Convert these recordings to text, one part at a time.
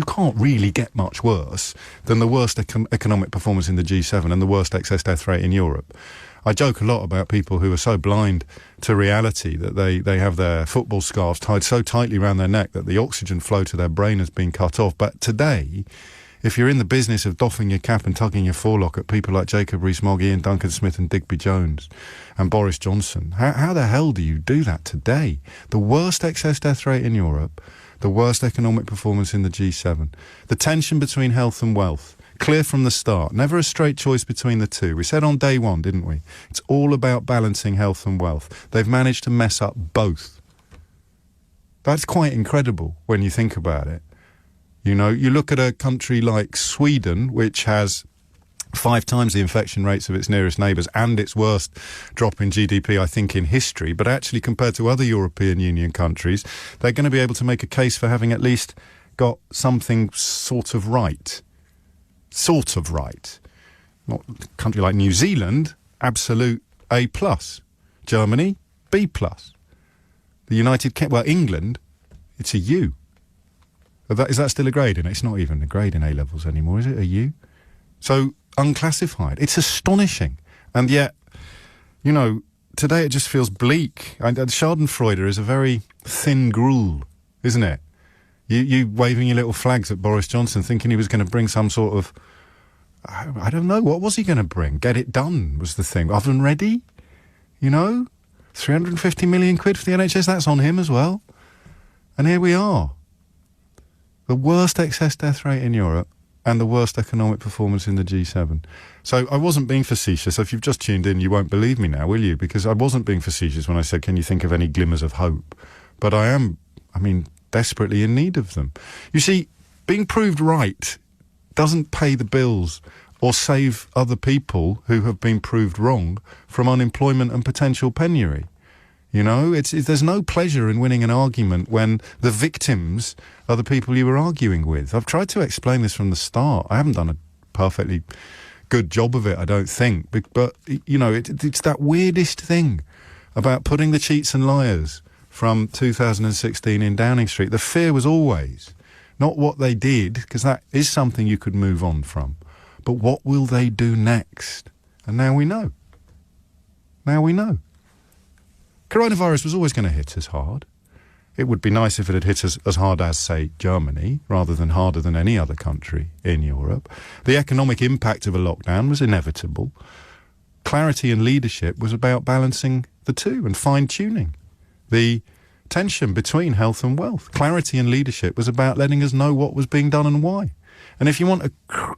you can't really get much worse than the worst economic performance in the G7 and the worst excess death rate in Europe. I joke a lot about people who are so blind to reality that they have their football scarves tied so tightly around their neck that the oxygen flow to their brain has been cut off. But today, if you're in the business of doffing your cap and tugging your forelock at people like Jacob Rees-Mogg, Ian Duncan Smith and Digby Jones and Boris Johnson, how the hell do you do that today? The worst excess death rate in Europe, the worst economic performance in the G7, the tension between health and wealth, clear from the start, never a straight choice between the two. We said on day one, didn't we? It's all about balancing health and wealth. They've managed to mess up both. That's quite incredible when you think about it. You know, you look at a country like Sweden, which has 5 times the infection rates of its nearest neighbours and its worst drop in GDP, I think, in history. But actually, compared to other European Union countries, they're going to be able to make a case for having at least got something sort of right. Sort of right. Not a country like New Zealand, absolute A+. Germany, B+. The United Kingdom, well, England, it's a U. Is that still a grade in it? It's not even a grade in A-levels anymore, is it? A U? So, unclassified. It's astonishing. And yet, you know, today it just feels bleak. Schadenfreude is a very thin gruel, isn't it? You waving your little flags at Boris Johnson thinking he was going to bring some sort of, I don't know, what was he going to bring? Get it done was the thing. Oven ready? You know? 350 million quid for the NHS, that's on him as well. And here we are. The worst excess death rate in Europe and the worst economic performance in the G7. So I wasn't being facetious. So if you've just tuned in, you won't believe me now, will you? Because I wasn't being facetious when I said, can you think of any glimmers of hope? But I am, desperately in need of them. You see, being proved right doesn't pay the bills or save other people who have been proved wrong from unemployment and potential penury. You know, there's no pleasure in winning an argument when the victims are the people you were arguing with. I've tried to explain this from the start. I haven't done a perfectly good job of it, I don't think. But you know, it's that weirdest thing about putting the cheats and liars from 2016 in Downing Street. The fear was always not what they did, because that is something you could move on from, but what will they do next? And now we know. Now we know. Coronavirus was always going to hit us hard. It would be nice if it had hit us as hard as, say, Germany, rather than harder than any other country in Europe. The economic impact of a lockdown was inevitable. Clarity and leadership was about balancing the two and fine-tuning the tension between health and wealth. Clarity and leadership was about letting us know what was being done and why. And if you want a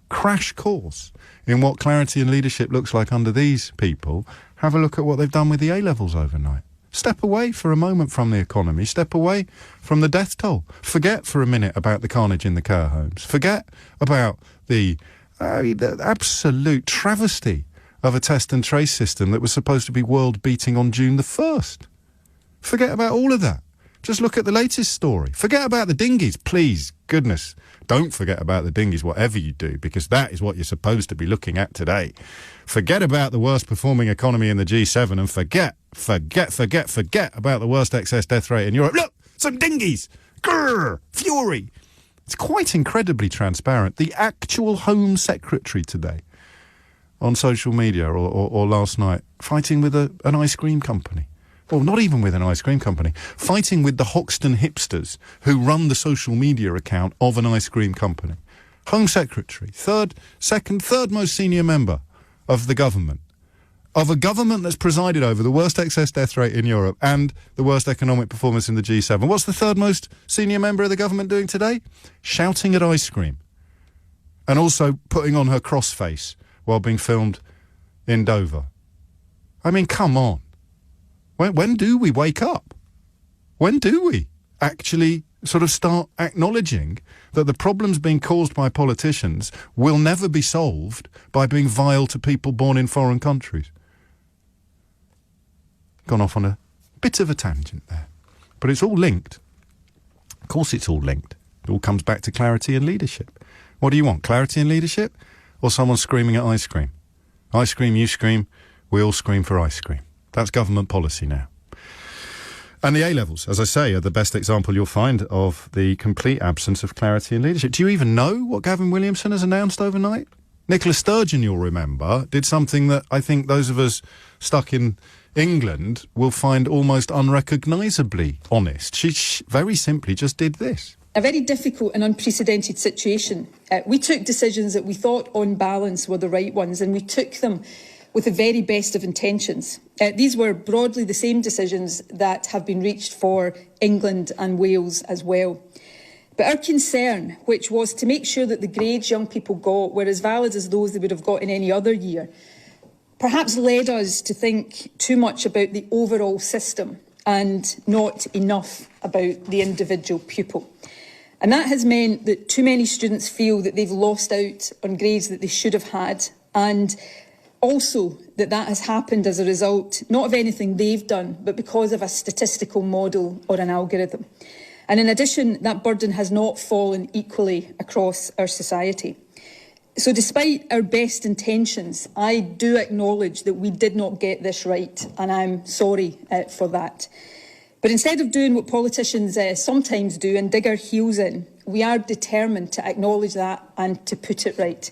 crash course in what clarity and leadership looks like under these people, have a look at what they've done with the A-levels overnight. Step away for a moment from the economy. Step away from the death toll. Forget for a minute about the carnage in the care homes. Forget about the absolute travesty of a test and trace system that was supposed to be world-beating on June the 1st. Forget about all of that. Just look at the latest story. Forget about the dinghies, please. Goodness, don't forget about the dinghies, whatever you do, because that is what you're supposed to be looking at today. Forget about the worst performing economy in the G7 and forget about the worst excess death rate in Europe. Look, some dinghies. Grrr, fury. It's quite incredibly transparent. The actual Home Secretary today on social media or last night fighting with an ice cream company. Well, not even with an ice cream company. Fighting with the Hoxton hipsters who run the social media account of an ice cream company. Home Secretary, third most senior member of the government. Of a government that's presided over the worst excess death rate in Europe and the worst economic performance in the G7. What's the third most senior member of the government doing today? Shouting at ice cream. And also putting on her crossface while being filmed in Dover. I mean, come on. When do we wake up? When do we actually sort of start acknowledging that the problems being caused by politicians will never be solved by being vile to people born in foreign countries? Gone off on a bit of a tangent there. But it's all linked. Of course it's all linked. It all comes back to clarity and leadership. What do you want, clarity and leadership? Or someone screaming at ice cream? Ice cream, you scream, we all scream for ice cream. That's government policy now. And the A-levels, as I say, are the best example you'll find of the complete absence of clarity and leadership. Do you even know what Gavin Williamson has announced overnight? Nicola Sturgeon, you'll remember, did something that I think those of us stuck in England will find almost unrecognisably honest. She very simply just did this. A very difficult and unprecedented situation. We took decisions that we thought on balance were the right ones, and we took them with the very best of intentions. These were broadly the same decisions that have been reached for England and Wales as well. But our concern, which was to make sure that the grades young people got were as valid as those they would have got in any other year, perhaps led us to think too much about the overall system and not enough about the individual pupil. And that has meant that too many students feel that they've lost out on grades that they should have had, and also that has happened as a result, not of anything they've done, but because of a statistical model or an algorithm. And in addition, that burden has not fallen equally across our society. So despite our best intentions, I do acknowledge that we did not get this right, and I'm sorry for that. But instead of doing what politicians sometimes do and dig our heels in, we are determined to acknowledge that and to put it right.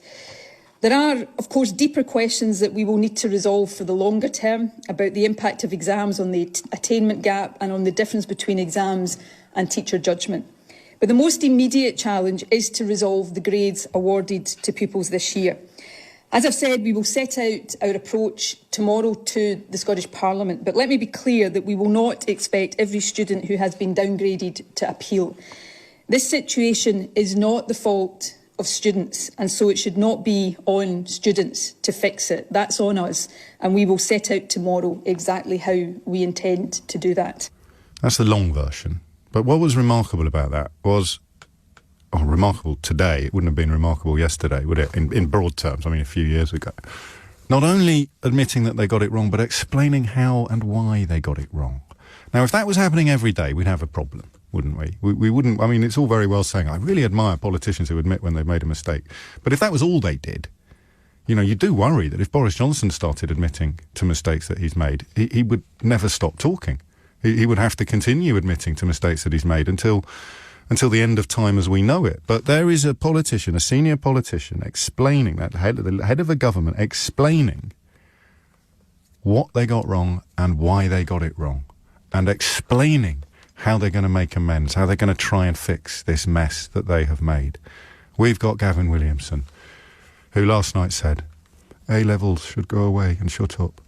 There are, of course, deeper questions that we will need to resolve for the longer term about the impact of exams on the attainment gap and on the difference between exams and teacher judgment. But the most immediate challenge is to resolve the grades awarded to pupils this year. As I've said, we will set out our approach tomorrow to the Scottish Parliament, but let me be clear that we will not expect every student who has been downgraded to appeal. This situation is not the fault of students, and so it should not be on students to fix it. That's on us, and we will set out tomorrow exactly how we intend to do that. That's the long version. But what was remarkable about that was, remarkable today, it wouldn't have been remarkable yesterday, would it, in broad terms, I mean a few years ago. Not only admitting that they got it wrong, but explaining how and why they got it wrong. Now, if that was happening every day, we'd have a problem, wouldn't we? We wouldn't, I mean, it's all very well saying, I really admire politicians who admit when they've made a mistake. But if that was all they did, you know, you do worry that if Boris Johnson started admitting to mistakes that he's made, he would never stop talking. He would have to continue admitting to mistakes that he's made until the end of time as we know it. But there is a politician, a senior politician, explaining that, the head of a government, explaining what they got wrong and why they got it wrong, and explaining how they're going to make amends, how they're going to try and fix this mess that they have made. We've got Gavin Williamson, who last night said, A-levels should go away and shut up.